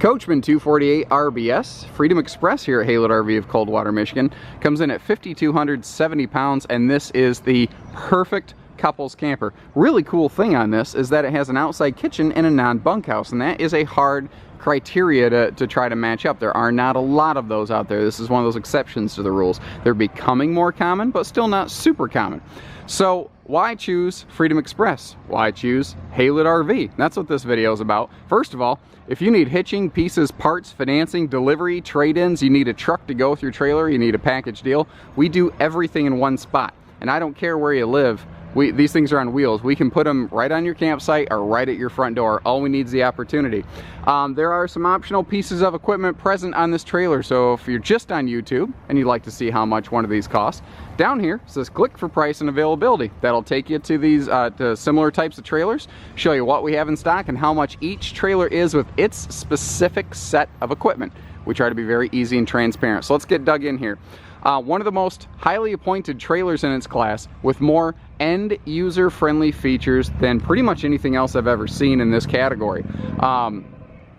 Coachmen 248 RBS, Freedom Express here at HaylettRV of Coldwater, Michigan. Comes in at 5,270 pounds, and this is the perfect couples camper. Really cool thing on this is that it has an outside kitchen and a non-bunkhouse, and that is a hard criteria to try to match up. There are not a lot of those out there. This is one of those exceptions to the rules. They're becoming more common, but still not super common. So why choose Freedom Express? Why choose HaylettRV? That's what this video is about. First of all, if you need hitching, pieces, parts, financing, delivery, trade-ins, you need a truck to go with your trailer, you need a package deal, we do everything in one spot. And I don't care where you live. These things are on wheels. We can put them right on your campsite or right at your front door. All we need is the opportunity. There are some optional pieces of equipment present on this trailer, so if you're just on YouTube and you'd like to see how much one of these costs, down here it says click for price and availability. That'll take you to these to similar types of trailers, show you what we have in stock and how much each trailer is with its specific set of equipment. We try to be very easy and transparent. So let's get dug in here. One of the most highly appointed trailers in its class with more end user friendly features than pretty much anything else I've ever seen in this category.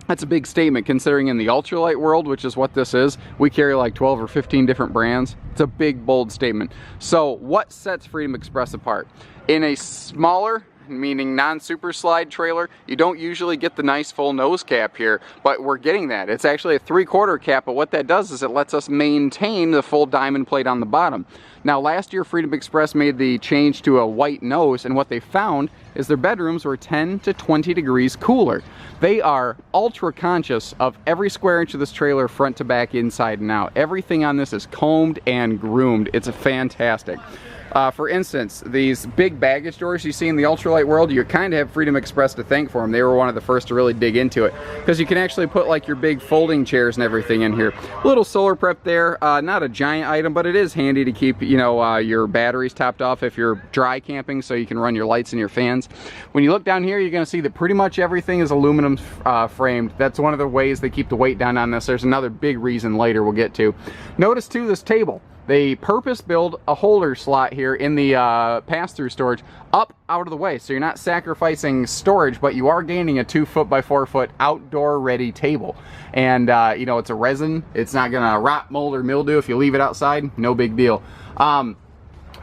That's a big statement considering in the ultralight world, which is what this is, we carry like 12 or 15 different brands. It's a big, bold statement. So what sets Freedom Express apart? In a smaller, meaning non-super slide trailer, you don't usually get the nice full nose cap here, but we're getting that. It's actually a 3/4 cap, but what that does is it lets us maintain the full diamond plate on the bottom. Now last year Freedom Express made the change to a white nose, and what they found is their bedrooms were 10 to 20 degrees cooler. They are ultra conscious of every square inch of this trailer, front to back, inside and out. Everything on this is combed and groomed. It's fantastic. For instance, these big baggage doors you see in the ultralight world, you kind of have Freedom Express to thank for them. They were one of the first to really dig into it, because you can actually put like your big folding chairs and everything in here. A little solar prep there, not a giant item, but it is handy to keep, you know, your batteries topped off if you're dry camping, so you can run your lights and your fans. When you look down here, you're going to see that pretty much everything is aluminum framed. That's one of the ways they keep the weight down on this. There's another big reason later we'll get to. Notice too this table. They purpose-built a holder slot here in the pass-through storage up out of the way, so you're not sacrificing storage, but you are gaining a 2 foot by 4 foot outdoor-ready table. And you know, it's a resin. It's not gonna rot, mold, or mildew if you leave it outside. No big deal.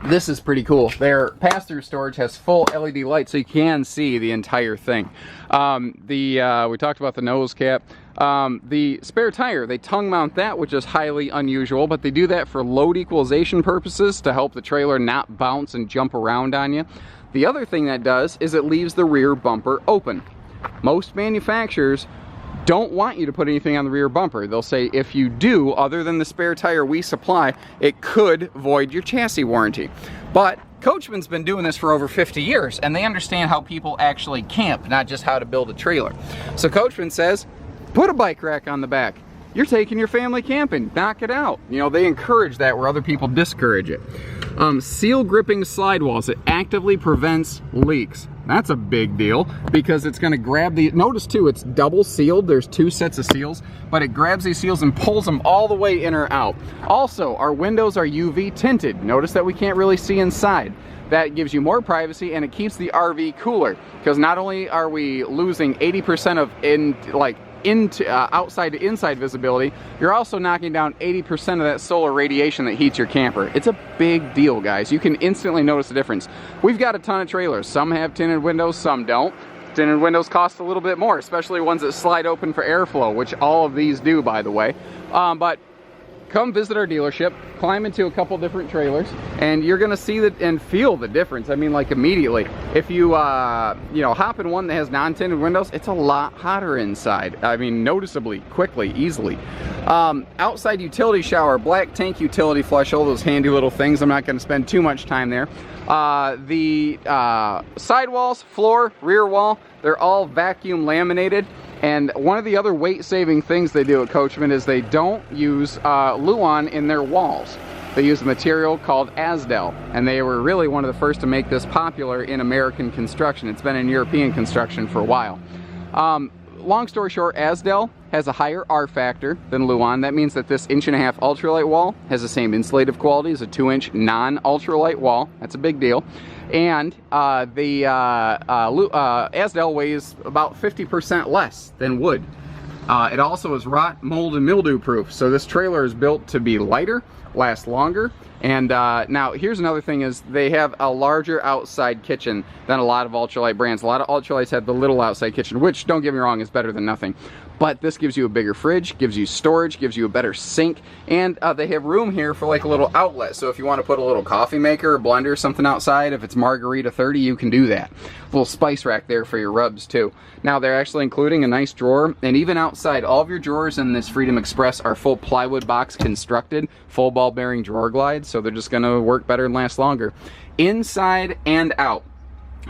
This is pretty cool. Their pass-through storage has full LED lights, so you can see the entire thing. We talked about the nose cap. The spare tire, they tongue mount that, which is highly unusual, but they do that for load equalization purposes to help the trailer not bounce and jump around on you. The other thing that does is it leaves the rear bumper open. Most manufacturers don't want you to put anything on the rear bumper. They'll say if you do, other than the spare tire we supply, it could void your chassis warranty. But Coachmen's been doing this for over 50 years, and they understand how people actually camp, not just how to build a trailer. So Coachmen says, put a bike rack on the back. You're taking your family camping, knock it out. You know, they encourage that where other people discourage it. Seal gripping slide walls, it actively prevents leaks. That's a big deal because it's gonna grab the, notice too, it's double sealed. There's 2 sets of seals, but it grabs these seals and pulls them all the way in or out. Also, our windows are UV tinted. Notice that we can't really see inside. That gives you more privacy, and it keeps the RV cooler, because not only are we losing 80% of outside to inside visibility, you're also knocking down 80% of that solar radiation that heats your camper. It's a big deal, guys. You can instantly notice the difference. We've got a ton of trailers. Some have tinted windows, some don't. Tinted windows cost a little bit more, especially ones that slide open for airflow, which all of these do, by the way. But come visit our dealership, climb into a couple different trailers, and you're gonna see that and feel the difference. I mean, like immediately. If you, you know, hop in one that has non-tinted windows, it's a lot hotter inside. I mean, noticeably, quickly, easily. Outside utility shower, black tank utility flush, all those handy little things. I'm not gonna spend too much time there. The sidewalls, floor, rear wall, they're all vacuum laminated. And one of the other weight-saving things they do at Coachmen is they don't use Luan in their walls. They use a material called Asdel, and they were really one of the first to make this popular in American construction. It's been in European construction for a while. Long story short, Asdel has a higher R factor than Luan. That means that this 1.5-inch ultralight wall has the same insulative quality as a 2-inch non-ultralight wall. That's a big deal. And the Asdel weighs about 50% less than wood. It also is rot, mold, and mildew proof. So this trailer is built to be lighter, last longer. And now here's another thing is they have a larger outside kitchen than a lot of ultralight brands. A lot of ultralights have the little outside kitchen, which, don't get me wrong, is better than nothing. But this gives you a bigger fridge, gives you storage, gives you a better sink, and they have room here for like a little outlet. So if you want to put a little coffee maker or blender or something outside, if it's Margarita 30, you can do that. A little spice rack there for your rubs too. Now they're actually including a nice drawer, and even outside, all of your drawers in this Freedom Express are full plywood box constructed, full ball bearing drawer glides, so they're just going to work better and last longer. Inside and out,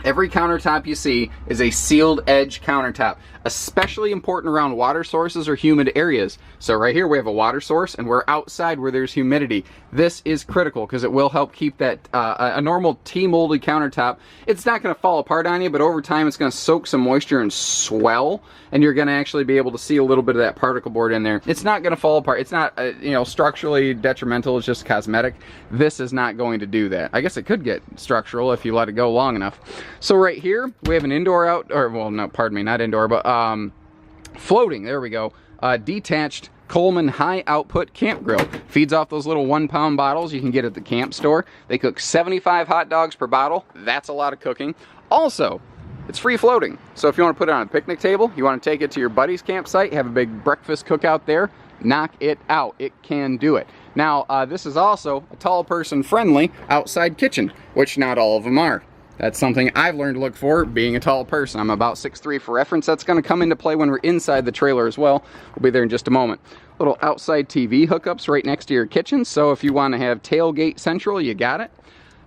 every countertop you see is a sealed edge countertop, especially important around water sources or humid areas. So right here we have a water source, and we're outside where there's humidity. This is critical because it will help keep that a normal T-molded countertop. It's not going to fall apart on you, but over time it's going to soak some moisture and swell, and you're going to actually be able to see a little bit of that particle board in there. It's not going to fall apart. It's not you know, structurally detrimental. It's just cosmetic. This is not going to do that. I guess it could get structural if you let it go long enough. So right here we have an indoor well, no, pardon me, not indoor, but floating, there we go, detached Coleman high output camp grill. Feeds off those little 1-pound bottles you can get at the camp store. They cook 75 hot dogs per bottle. That's a lot of cooking. Also, it's free floating. So if you want to put it on a picnic table, you want to take it to your buddy's campsite, have a big breakfast cookout there, knock it out. It can do it. Now, this is also a tall person friendly outside kitchen, which not all of them are. That's something I've learned to look for, being a tall person. I'm about 6'3" for reference. That's going to come into play when we're inside the trailer as well. We'll be there in just a moment. Little outside TV hookups right next to your kitchen, so if you want to have tailgate central, you got it.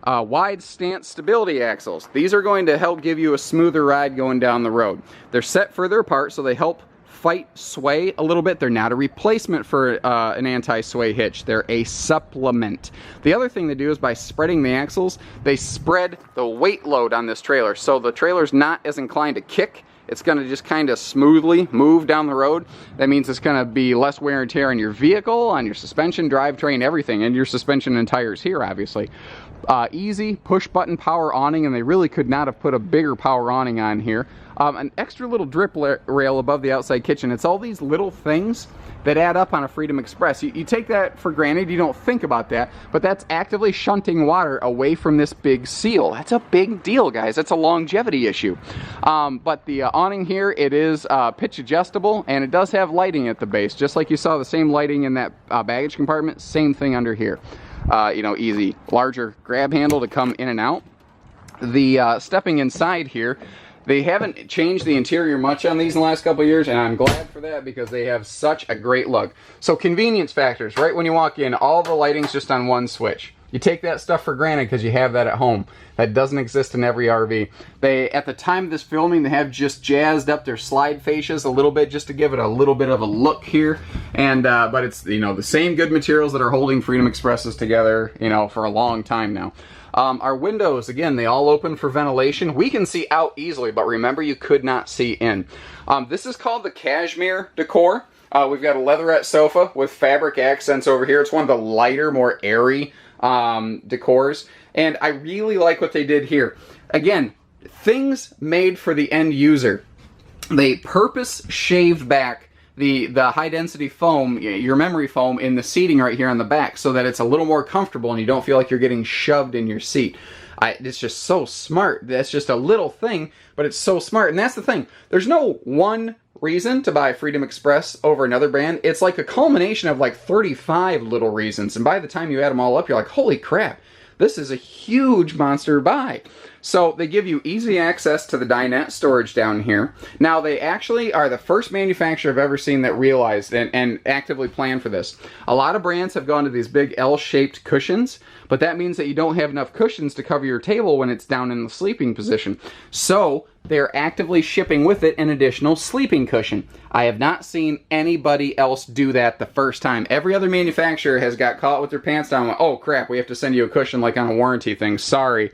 Wide stance stability axles. These are going to help give you a smoother ride going down the road. They're set further apart, so they help fight sway a little bit. They're not a replacement for an anti-sway hitch. They're a supplement. The other thing they do is by spreading the axles, they spread the weight load on this trailer. So the trailer's not as inclined to kick. It's going to just kind of smoothly move down the road. That means it's going to be less wear and tear on your vehicle, on your suspension, drivetrain, everything, and your suspension and tires here, obviously. Easy push-button power awning, and they really could not have put a bigger power awning on here. An extra little drip rail above the outside kitchen. It's all these little things that add up on a Freedom Express. You take that for granted, you don't think about that, but that's actively shunting water away from this big seal. That's a big deal, guys. That's a longevity issue. But the awning here, it is pitch adjustable, and it does have lighting at the base. Just like you saw the same lighting in that baggage compartment, same thing under here. You know, easy, larger grab handle to come in and out. The stepping inside here, they haven't changed the interior much on these in the last couple of years, and I'm glad for that because they have such a great look. So convenience factors, right when you walk in, all the lighting's just on one switch. You take that stuff for granted because you have that at home. That doesn't exist in every RV. They, at the time of this filming, they have just jazzed up their slide fascias a little bit just to give it a little bit of a look here. And but it's, you know, the same good materials that are holding Freedom Expresses together, you know, for a long time now. Our windows, again, they all open for ventilation. We can see out easily, but remember, you could not see in. This is called the cashmere decor. We've got a leatherette sofa with fabric accents over here. It's one of the lighter, more airy decors, and I really like what they did here. Again, things made for the end user. They purpose shaved back the high density foam, your memory foam, in the seating right here on the back so that it's a little more comfortable and you don't feel like you're getting shoved in your seat. It's just so smart. That's just a little thing, but it's so smart. And that's the thing. There's no one reason to buy Freedom Express over another brand. It's like a culmination of like 35 little reasons. And by the time you add them all up, you're like, holy crap, this is a huge monster buy. So they give you easy access to the dinette storage down here. Now they actually are the first manufacturer I've ever seen that realized and actively planned for this. A lot of brands have gone to these big L-shaped cushions, but that means that you don't have enough cushions to cover your table when it's down in the sleeping position. So they're actively shipping with it an additional sleeping cushion. I have not seen anybody else do that the first time. Every other manufacturer has got caught with their pants down and went, oh crap, we have to send you a cushion like on a warranty thing, sorry.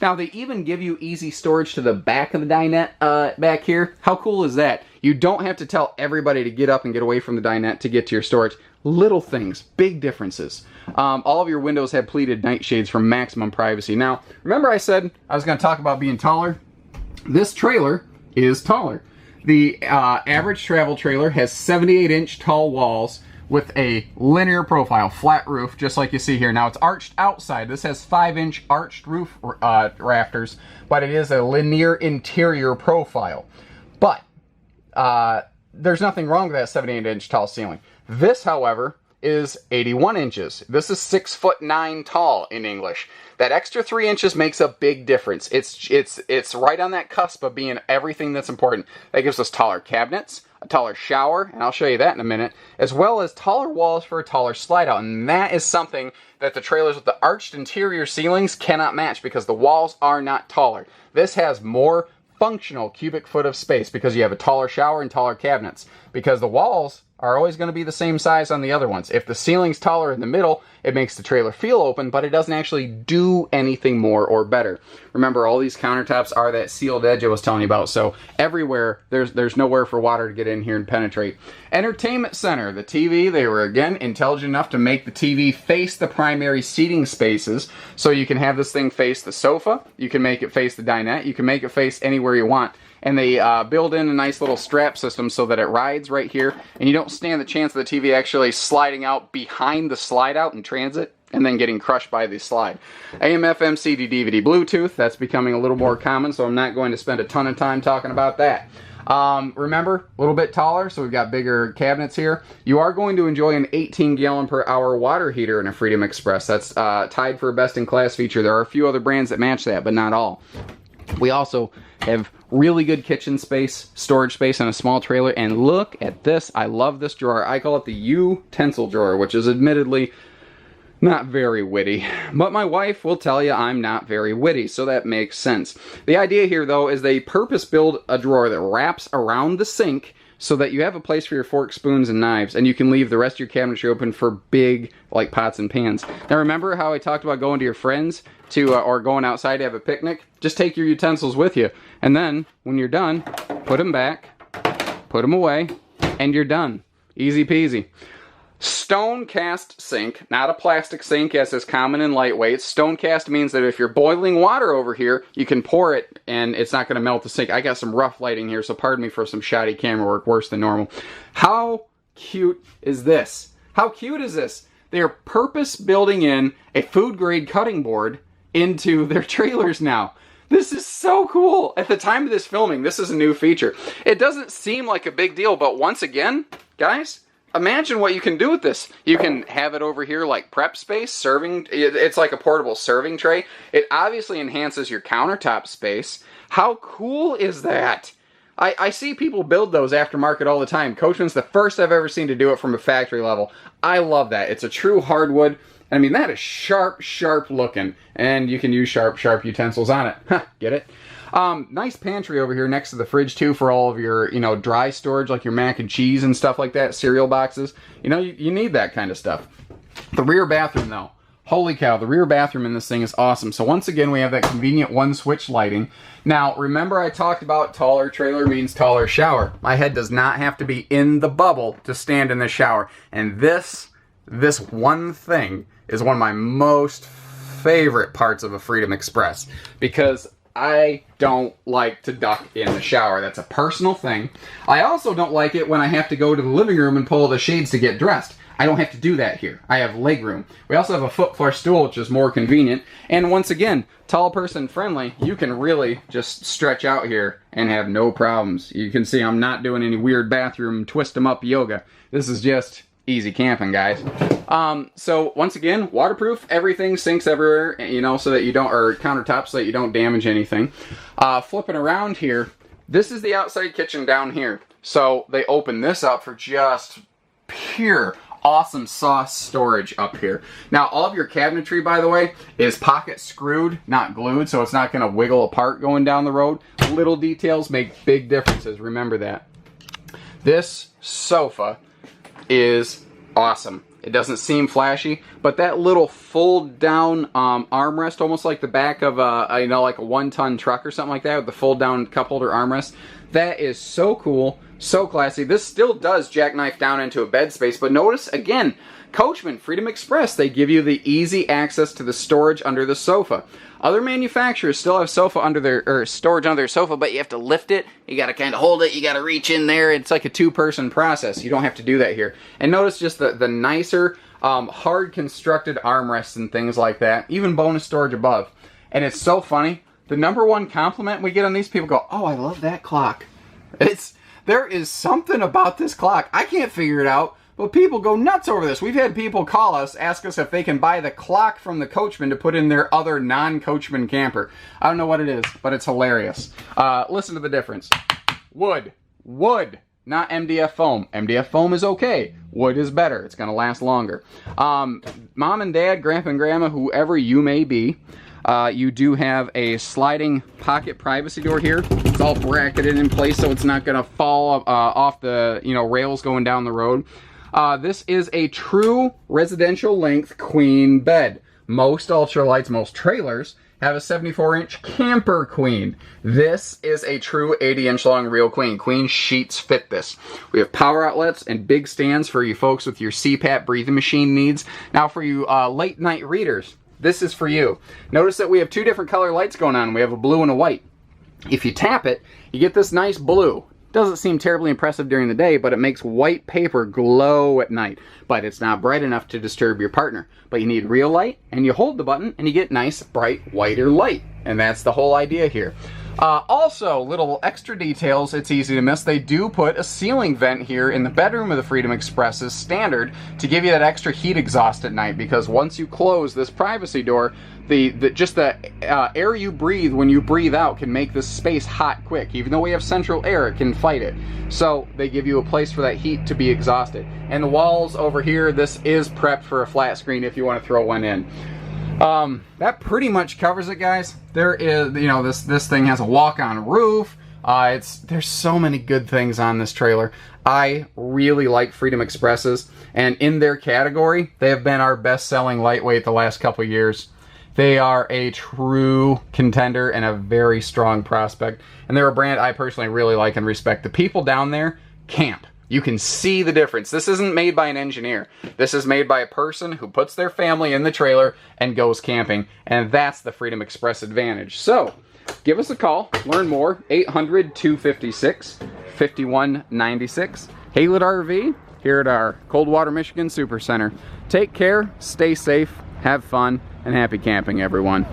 Now they even give you easy storage to the back of the dinette back here. How cool is that? You don't have to tell everybody to get up and get away from the dinette to get to your storage. Little things, big differences. All of your windows have pleated nightshades for maximum privacy. Now, remember I said I was going to talk about being taller? This trailer is taller. The average travel trailer has 78-inch tall walls with a linear profile, flat roof, just like you see here. Now it's arched outside. This has 5-inch arched roof rafters, but it is a linear interior profile. But there's nothing wrong with that 78-inch tall ceiling. This, however, is 81 inches. This is 6'9" tall in English. That extra 3 inches makes a big difference. It's right on that cusp of being everything that's important. That gives us taller cabinets, a taller shower, and I'll show you that in a minute, as well as taller walls for a taller slide out. And that is something that the trailers with the arched interior ceilings cannot match because the walls are not taller. This has more functional cubic foot of space because you have a taller shower and taller cabinets, because the walls are always going to be the same size on the other ones. If the ceiling's taller in the middle, it makes the trailer feel open, but it doesn't actually do anything more or better. Remember, all these countertops are that sealed edge I was telling you about, so everywhere, there's nowhere for water to get in here and penetrate. Entertainment center, the TV, they were again intelligent enough to make the TV face the primary seating spaces, so you can have this thing face the sofa, you can make it face the dinette, you can make it face anywhere you want. And they build in a nice little strap system so that it rides right here, and you don't stand the chance of the TV actually sliding out behind the slide out in transit and then getting crushed by the slide. AM, FM, CD, DVD, Bluetooth, that's becoming a little more common, so I'm not going to spend a ton of time talking about that. Remember, a little bit taller, so we've got bigger cabinets here. You are going to enjoy an 18 gallon per hour water heater in a Freedom Express. That's tied for a best-in-class feature. There are a few other brands that match that, but not all. We also have really good kitchen space, storage space, and a small trailer. And look at this. I love this drawer. I call it the utensil drawer, which is admittedly not very witty. But my wife will tell you I'm not very witty, so that makes sense. The idea here, though, is they purpose-build a drawer that wraps around the sink so that you have a place for your forks, spoons, and knives, and you can leave the rest of your cabinetry open for big, like, pots and pans. Now, remember how I talked about going to your friends to, or going outside to have a picnic? Just take your utensils with you, and then, when you're done, put them back, put them away, and you're done. Easy peasy. Stone cast sink, not a plastic sink as is common in lightweight. Stone cast means that if you're boiling water over here, you can pour it and it's not going to melt the sink. I got some rough lighting here, so pardon me for some shoddy camera work, worse than normal. How cute is this? How cute is this? They are purpose building in a food grade cutting board into their trailers now. This is so cool. At the time of this filming, this is a new feature. It doesn't seem like a big deal, but once again, guys, imagine what you can do with this. You can have it over here like prep space, serving. It's like a portable serving tray. It obviously enhances your countertop space. How cool is that? I see people build those aftermarket all the time. Coachmen's the first I've ever seen to do it from a factory level. I love that. It's a true hardwood. I mean, that is sharp, sharp looking. And you can use sharp, sharp utensils on it. Huh, get it? Nice pantry over here next to the fridge too for all of your, dry storage like your mac and cheese and stuff like that, cereal boxes. You need that kind of stuff. The rear bathroom though. Holy cow, the rear bathroom in this thing is awesome. So once again, we have that convenient one-switch lighting. Now, remember I talked about taller trailer means taller shower. My head does not have to be in the bubble to stand in the shower. And this one thing is one of my most favorite parts of a Freedom Express because I don't like to duck in the shower. That's a personal thing. I also don't like it when I have to go to the living room and pull the shades to get dressed. I don't have to do that here. I have leg room. We also have a foot flush stool, which is more convenient. And once again, tall person friendly. You can really just stretch out here and have no problems. You can see I'm not doing any weird bathroom twist 'em up yoga. This is just easy camping, guys. So once again, waterproof, everything, sinks everywhere, so that you don't, or countertops so that you don't damage anything. Flipping around here, this is the outside kitchen down here. So they open this up for just pure awesome sauce storage up here. Now, all of your cabinetry, by the way, is pocket screwed, not glued, so it's not going to wiggle apart going down the road. Little details make big differences. Remember that. This sofa is awesome. It doesn't seem flashy, but that little fold-down armrest, almost like the back of like a one-ton truck or something like that, with the fold-down cup holder armrest, that is so cool. So classy. This still does jackknife down into a bed space, but notice again, Coachmen, Freedom Express, they give you the easy access to the storage under the sofa. Other manufacturers still have sofa under their, or storage under their sofa, but you have to lift it, you gotta kind of hold it, you gotta reach in there. It's like a two-person process. You don't have to do that here. And notice just the nicer, hard constructed armrests and things like that, even bonus storage above. And it's so funny, the #1 compliment we get on these, people go, oh, I love that clock. There is something about this clock. I can't figure it out, but people go nuts over this. We've had people call us, ask us if they can buy the clock from the Coachmen to put in their other non-Coachmen camper. I don't know what it is, but it's hilarious. Listen to the difference. Wood, not MDF foam. MDF foam is okay. Wood is better. It's going to last longer. Mom and Dad, Grandpa and Grandma, whoever you may be, you do have a sliding pocket privacy door here. It's all bracketed in place so it's not going to fall off the rails going down the road. This is a true residential length queen bed. Most ultralights, most trailers have a 74-inch camper queen. This is a true 80-inch long real queen. Queen sheets fit this. We have power outlets and big stands for you folks with your CPAP breathing machine needs. Now for you late night readers, this is for you. Notice that we have two different color lights going on. We have a blue and a white. If you tap it, you get this nice blue. Doesn't seem terribly impressive during the day, but it makes white paper glow at night. But it's not bright enough to disturb your partner. But you need real light, and you hold the button, and you get nice, bright, whiter light. And that's the whole idea here. Also, little extra details, it's easy to miss. They do put a ceiling vent here in the bedroom of the Freedom Express as standard to give you that extra heat exhaust at night, because once you close this privacy door, the air you breathe when you breathe out can make this space hot quick. Even though we have central air, it can fight it. So they give you a place for that heat to be exhausted. And the walls over here, this is prepped for a flat screen if you want to throw one in. That pretty much covers it, guys. There is, this thing has a walk-on roof. There's so many good things on this trailer. I really like Freedom Expresses, and in their category, they have been our best-selling lightweight the last couple years. They are a true contender and a very strong prospect, and they're a brand I personally really like and respect. The people down there camp. You can see the difference. This isn't made by an engineer. This is made by a person who puts their family in the trailer and goes camping. And that's the Freedom Express advantage. So, give us a call. Learn more. 800-256-5196. HaylettRV here at our Coldwater, Michigan Super Center. Take care, stay safe, have fun, and happy camping, everyone.